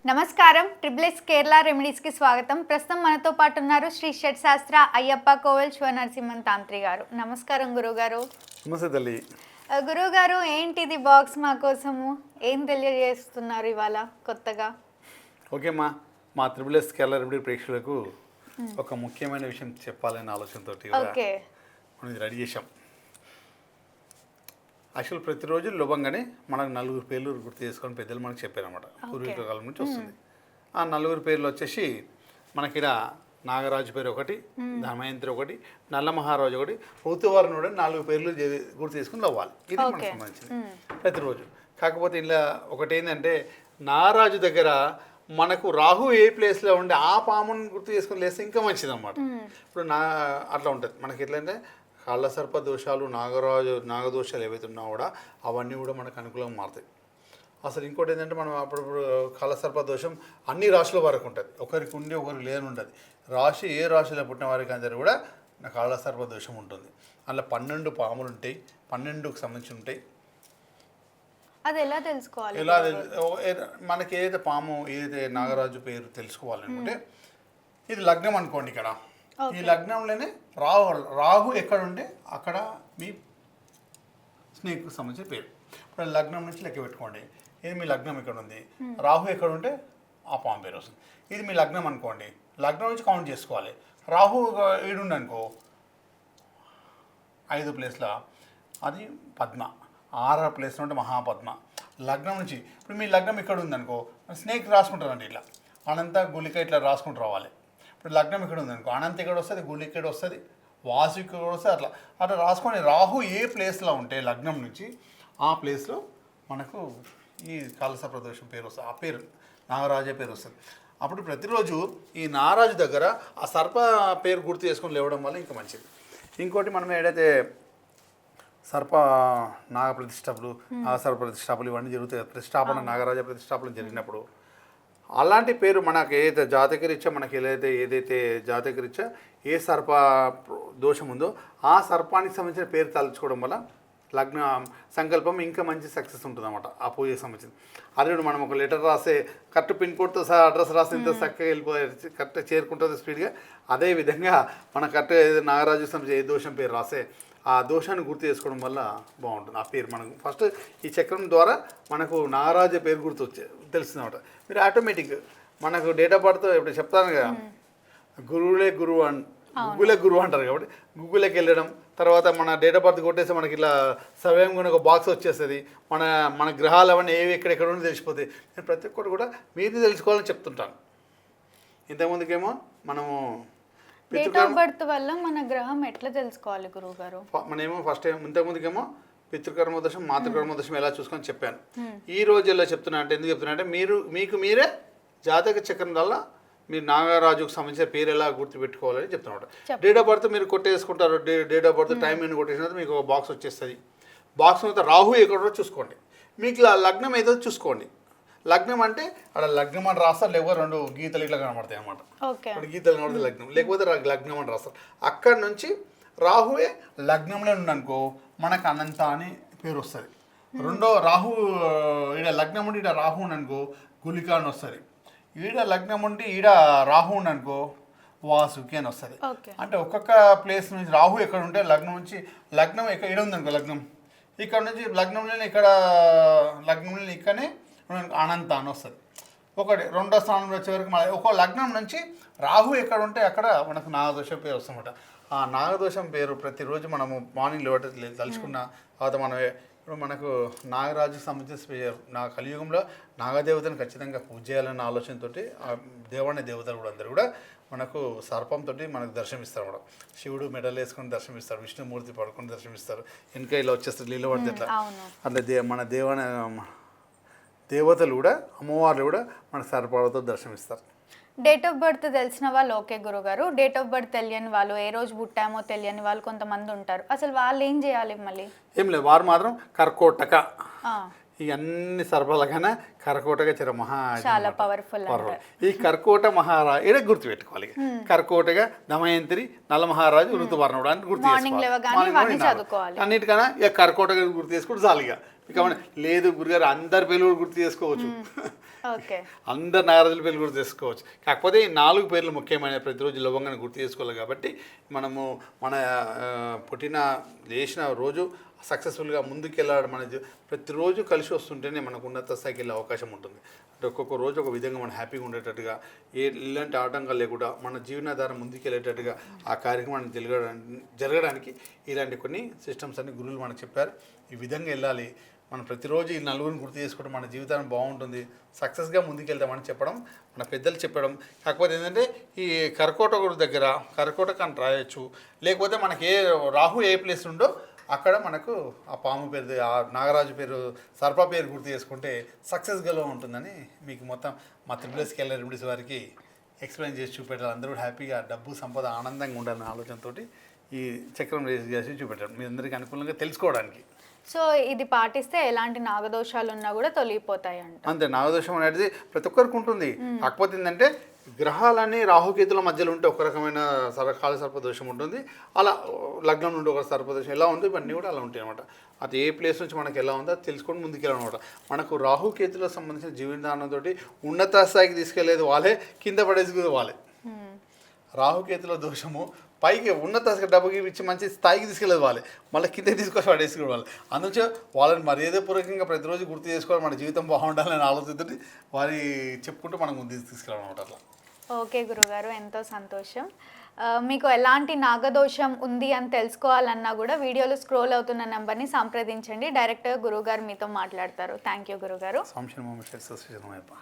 నమస్కారం ట్రిపుల్ఎస్ కేరళ రెమెడీస్కి స్వాగతం. ప్రస్తుతం మనతో పాటు ఉన్నారు శ్రీ షట్శాస్త్ర అయ్యప్ప కోవెల్ శివనరసింహన్ తాంత్రి గారు. నమస్కారం గురుగారు. నమస్తే తల్లి. గురుగారు, ఏంటిది బాక్స్ మా కోసము? ఏం తెలియజేస్తున్నారు ఇవాళ కొత్తగా? ఓకే మా ట్రిపుల్ఎస్ కేరళ రెమెడీ ప్రేక్షకులకు ఒక ముఖ్యమైన విషయం చెప్పాలనే ఆలోచనతో ఓకే మనం ఇది రెడీ చేసాం. యాక్చువల్ ప్రతిరోజు లోభంగానే మనకు నలుగురు పేర్లు గుర్తు చేసుకొని పెద్దలు మనకు చెప్పారన్నమాట. పూర్వీకుల కాలం నుంచి వస్తుంది. ఆ నలుగురు పేర్లు వచ్చేసి మనకి నాగరాజు పేరు ఒకటి, ధమయంత్రి ఒకటి, నల్ల మహారాజు ఒకటి, ఋతువర్ణుడు కూడా 4 పేర్లు గుర్తు చేసుకుని నవ్వాలి. ఇది మనకు సంబంధించింది ప్రతిరోజు. కాకపోతే ఇలా ఒకటి ఏంటంటే నాగరాజు దగ్గర మనకు రాహు ఏ ప్లేస్లో ఉండే ఆ పాముని గుర్తు చేసుకుని లేస్తే ఇంకా మంచిది అన్నమాట. ఇప్పుడు అట్లా ఉంటుంది మనకి. ఎట్లంటే కాళ్ళసర్ప దోషాలు, నాగదోషాలు ఏవైతే ఉన్నాయో కూడా అవన్నీ కూడా మనకు అనుకూలంగా మారుతాయి. అసలు ఇంకోటి ఏంటంటే మనం అప్పుడప్పుడు కాళ్ళసర్ప దోషం అన్ని రాశుల వరకు ఉంటుంది. ఒకరికి ఉండి ఒకరికి లేని ఉంటుంది. ఏ రాశిలో పుట్టిన వారికి అందరూ కూడా కాళ్ళసర్ప దోషం ఉంటుంది. అలా 12 పాములు ఉంటాయి, 12కు సంబంధించి ఉంటాయి. అది ఎలా తెలుసుకోవాలి? మనకి ఏదైతే పాము ఏదైతే నాగరాజు పేరు తెలుసుకోవాలనుకుంటే ఇది లగ్నం అనుకోండి. ఇక్కడ ఈ లగ్నంలోనే రాహు ఎక్కడ ఉంటే అక్కడ మీ స్నేక్కు సంబంధించిన పేరు. ఇప్పుడు లగ్నం నుంచి లెక్క పెట్టుకోండి. ఇది మీ లగ్నం ఇక్కడ ఉంది, రాహు ఎక్కడ ఉంటే ఆ పాము పేరు వస్తుంది. ఇది మీ లగ్నం అనుకోండి, లగ్నం నుంచి కౌంట్ చేసుకోవాలి. రాహు ఈడుండి అనుకో 5 ప్లేస్లో అది పద్మ, 6 ప్లేస్లో ఉంటే మహాపద్మ. లగ్నం నుంచి ఇప్పుడు మీ లగ్నం ఇక్కడ ఉందనుకో స్నేక్ రాసుకుంటారండి. ఇట్లా అనంత గుళిక ఇట్లా రాసుకుంటూ రావాలి. ఇప్పుడు లగ్నం ఇక్కడ ఉందనుకో అనంత ఇక్కడ వస్తుంది, గుళిక ఇక్కడ వస్తుంది, వాసు ఇక్కడ వస్తుంది. అట్లా రాసుకొని రాహు ఏ ప్లేస్లో ఉంటే లగ్నం నుంచి ఆ ప్లేస్లో మనకు ఈ కాలసర్ప దోషం పేరు వస్తుంది. ఆ పేరు నాగరాజే పేరు వస్తుంది. అప్పుడు ప్రతిరోజు ఈ నాగరాజు దగ్గర ఆ సర్ప పేరు గుర్తు చేసుకొని లేవడం వల్ల ఇంకా మంచిది. ఇంకోటి మనం ఏదైతే నాగ ప్రతిష్టాపనలు, నాగసర్ప ప్రతిష్టాపనలు ఇవన్నీ జరుగుతాయి. ప్రతిష్టాపన నాగరాజ ప్రతిష్టాపన జరిగినప్పుడు అలాంటి పేరు మనకు ఏదైతే జాతకరీత్యా మనకి ఏదైతే జాతకరీత్యా ఏ సర్ప దోషం ఉందో ఆ సర్పానికి సంబంధించిన పేరు తలుచుకోవడం వల్ల లగ్న సంకల్పం ఇంకా మంచి సక్సెస్ ఉంటుంది అన్నమాట. ఆ పూజకి సంబంధించింది. అదే మనం ఒక లెటర్ రాసే కరెక్ట్ పిన్ కోడ్తో సహా అడ్రస్ రాస్తే ఇంత చక్కగా వెళ్ళిపోయి కరెక్ట్గా చేరుకుంటుంది స్పీడ్గా. అదేవిధంగా మన కరెక్ట్గా ఏదో నాగరాజు సంబంధించి ఏ దోషం పేరు రాసే ఆ దోషాన్ని గుర్తు చేసుకోవడం వల్ల బాగుంటుంది. ఆ పేరు మనకు ఫస్ట్ ఈ చక్రం ద్వారా మనకు నాగరాజ పేరు గుర్తు తెలుస్తుంది అన్నమాట. మీరు ఆటోమేటిక్ మనకు డేట్ ఆఫ్ బర్త్ ఇప్పుడు చెప్తాను కదా, గురువులే గురువు గూగులే గురువు అంటారు. కాబట్టి గూగుల్కి వెళ్ళడం తర్వాత మన డేట్ ఆఫ్ బర్త్ కొట్టేస్తే మనకి ఇలా సవ్యంగా ఒక బాక్స్ వచ్చేస్తుంది. మన గ్రహాలు అవన్నీ ఏవి ఎక్కడెక్కడ ఉండి తెలిసిపోతాయి. నేను ప్రతి ఒక్కటి కూడా మీరు తెలుసుకోవాలని చెప్తుంటాను. ఇంతకుముందుకేమో మనము డేట్ ఆఫ్ బర్త్ వల్ల మన గ్రహం ఎట్లా తెలుసుకోవాలి గురువుగారు? మనమేమో ఫస్ట్ ఇంతకుముందుకేమో పితృకర్మ దోషం, మాతృకర్మ దోషం ఎలా చూసుకొని చెప్పాను. ఈ రోజు ఎలా చెప్తున్నా అంటే ఎందుకు చెప్తున్నా అంటే మీకు మీరే జాతక చక్రం వల్ల మీరు నాగరాజుకు సంబంధించిన పేరు ఎలా గుర్తుపెట్టుకోవాలని చెప్తున్నమాట. డేట్ ఆఫ్ బర్త్ మీరు కొట్టేసుకుంటారు. డేట్ ఆఫ్ బర్త్ టైం అని కొట్టేసిన తర్వాత మీకు ఒక బాక్స్ వచ్చేస్తుంది. బాక్స్ తర్వాత రాహు ఎక్కడో చూసుకోండి. మీకు లగ్నం ఏదో చూసుకోండి. లగ్నం అంటే అక్కడ లగ్నం అని రాస్తారు, లేకపోతే 2 గీతలు ఇట్లా కనబడతాయి అన్నమాట. 2 గీతలు కనబడితే లగ్నం, లేకపోతే లగ్నం అని రాస్తారు. అక్కడి నుంచి రాహువే లగ్నంలో ఉండనుకో మనకు అనంత అని పేరు వస్తుంది. రెండో రాహు ఈడ లగ్నం ఉండి ఈడ రాహు ఉండనుకో గులిక అని వస్తుంది. ఈడ లగ్నం ఉండి ఈడ రాహు ఉండనుకో వాసుకి అని వస్తుంది. అంటే ఒక్కొక్క ప్లేస్ నుంచి రాహు ఎక్కడ ఉంటే లగ్నం నుంచి లగ్నం ఈడ ఉందనుకో లగ్నం ఇక్కడ నుంచి లగ్నంలో ఇక్కడనే అనంత అని వస్తుంది. ఒకటి రెండో స్థానంలో వచ్చే వరకు మన ఒక లగ్నం నుంచి రాహు ఎక్కడ ఉంటే అక్కడ మనకు నాగదోషం పేరు వస్తుందన్నమాట. ఆ నాగదోషం పేరు ప్రతిరోజు మనము మార్నింగ్ తలుచుకున్న తర్వాత మనం ఇప్పుడు మనకు నాగరాజుకి సంబంధించిన కలియుగంలో నాగదేవతను ఖచ్చితంగా పూజ చేయాలన్న ఆలోచనతో దేవతలు కూడా అందరూ కూడా మనకు సర్పంతో మనకు దర్శనమిస్తారు అన్నమాట. శివుడు మెడల్ వేసుకొని దర్శనమిస్తారు, విష్ణుమూర్తి పడుకొని దర్శనమిస్తారు, వెనుక ఇలా వచ్చేస్తారు నీళ్ళు పడితే అట్లా. అట్లా మన దేవతలు కూడా అమ్మవార్లు కూడా మన సర్పాలతో దర్శనమిస్తారు. డేట్ ఆఫ్ బర్త్ తెలిసిన వాళ్ళు ఓకే గురుగారు. డేట్ ఆఫ్ బర్త్ తెలియని వాళ్ళు, ఏ రోజు పుట్టామో తెలియని వాళ్ళు కొంతమంది ఉంటారు. అసలు వాళ్ళు ఏం చేయాలి? మళ్ళీ ఏం లేదు, వారు మాత్రం కర్కోటక ఈ అన్ని సర్పాలకైనా కర్కోటక చాలా పవర్ఫుల్. ఈ కర్కోట మహారాజు ఇక్కడ గుర్తుపెట్టుకోవాలి. కర్కోటక దమయంత్రి నల్ల మహారాజు ఋతువర్ణుడు అని గుర్తు చేసుకోవాలి. అన్నిటికన్నా ఇక కర్కోటక గుర్తు చేసుకుంటే చాలు. ఇక లేదు గురుగారు అందరి పేర్లు గుర్తు చేసుకోవచ్చు. ఓకే. అందరు నాగరాజుల పేర్లు గుర్తు చేసుకోవచ్చు. కాకపోతే ఈ 4 పేర్లు ముఖ్యమైన ప్రతిరోజు లవంగాన్ని గుర్తు చేసుకోవాలి కాబట్టి మనము మన పుట్టిన లేచిన రోజు సక్సెస్ఫుల్గా ముందుకెళ్ళాడు ప్రతిరోజు కలిసి వస్తుంటేనే మనకు ఉన్నత స్థాయికి వెళ్ళే అవకాశం ఉంటుంది. అంటే ఒక్కొక్క రోజు ఒక విధంగా మనం హ్యాపీగా ఉండేటట్టుగా ఇలాంటి ఆటంకాలు లేకుండా మన జీవనాధారం ముందుకెళ్ళేటట్టుగా ఆ కార్యక్రమాన్ని జరగడానికి ఇలాంటి కొన్ని సిస్టమ్స్ అన్ని గురువులు మనకు చెప్పారు. ఈ విధంగా వెళ్ళాలి, మనం ప్రతిరోజు ఈ నలుగురిని గుర్తు చేసుకోవడం మన జీవితాన్ని బాగుంటుంది, సక్సెస్గా ముందుకెళ్తామని చెప్పడం మన పెద్దలు చెప్పడం. కాకపోతే ఏంటంటే ఈ కర్కోటకుడు దగ్గర కర్కోటకాన్ని రాయొచ్చు, లేకపోతే మనకి రాహు ఏ ప్లేస్ ఉందో అక్కడ మనకు ఆ పాము పేరు, ఆ నాగరాజు పేరు, సర్ప పేరు గుర్తు చేసుకుంటే సక్సెస్గా ఉంటుందని మీకు మొత్తం మా త్రిపుల్ కేరళ రెమెడీస్ వారికి ఎక్స్ప్లెయిన్ చేసి చూపెట్టాలి. అందరూ హ్యాపీగా డబ్బు సంపద ఆనందంగా ఉండాలనే ఆలోచనతో ఈ చక్రం రేస్ చేసి చూపెట్టారు మీ అందరికీ అనుకూలంగా తెలుసుకోవడానికి. సో ఇది పాటిస్తే ఎలాంటి నాగదోషాలు ఉన్నా కూడా తొలగిపోతాయి అంట. అంతే, నాగదోషం అనేది ప్రతి ఒక్కరికి ఉంటుంది. కాకపోతే ఏంటంటే గ్రహాలన్నీ రాహుకేతుల మధ్యలో ఉంటే ఒక రకమైన కాల సర్పదోషం ఉంటుంది, అలా లగ్నం నుండి ఒక సర్పదోషం ఎలా ఉందో ఇవన్నీ కూడా అలా ఉంటాయి అనమాట. అది ఏ ప్లేస్ నుంచి మనకి ఎలా ఉందో అది తెలుసుకొని ముందుకెళ్ళాలన్నమాట. మనకు రాహుకేతులకు సంబంధించిన జీవనదానంతో ఉన్నత స్థాయికి తీసుకెళ్లేది వాళ్ళే, కింద పడేసి వాళ్ళే. రాహుకేతుల దోషము పైకి ఉన్నత డబ్బుకి ఇచ్చి మంచి స్థాయికి తీసుకెళ్ళేది వాళ్ళే, మళ్ళీ కింద తీసుకొని పడేసుకోవడం వాళ్ళు. అందుకే వాళ్ళని మర్యాదపూర్వకంగా ప్రతిరోజు గుర్తు చేసుకోవాలి, మన జీవితం బాగుండాలని ఆలోచనతో వారి చెప్పుకుంటూ మనం ముందుకు తీసుకెళ్ళాలన్నమాట. అట్లా. ఓకే గురుగారు, ఎంతో సంతోషం. మీకు ఎలాంటి నాగదోషం ఉంది అని తెలుసుకోవాలన్నా కూడా వీడియోలో స్క్రోల్ అవుతున్న నెంబర్ని సంప్రదించండి, డైరెక్ట్గా గురువుగారు మీతో మాట్లాడతారు. థ్యాంక్ యూ గురుగారు. సంశయం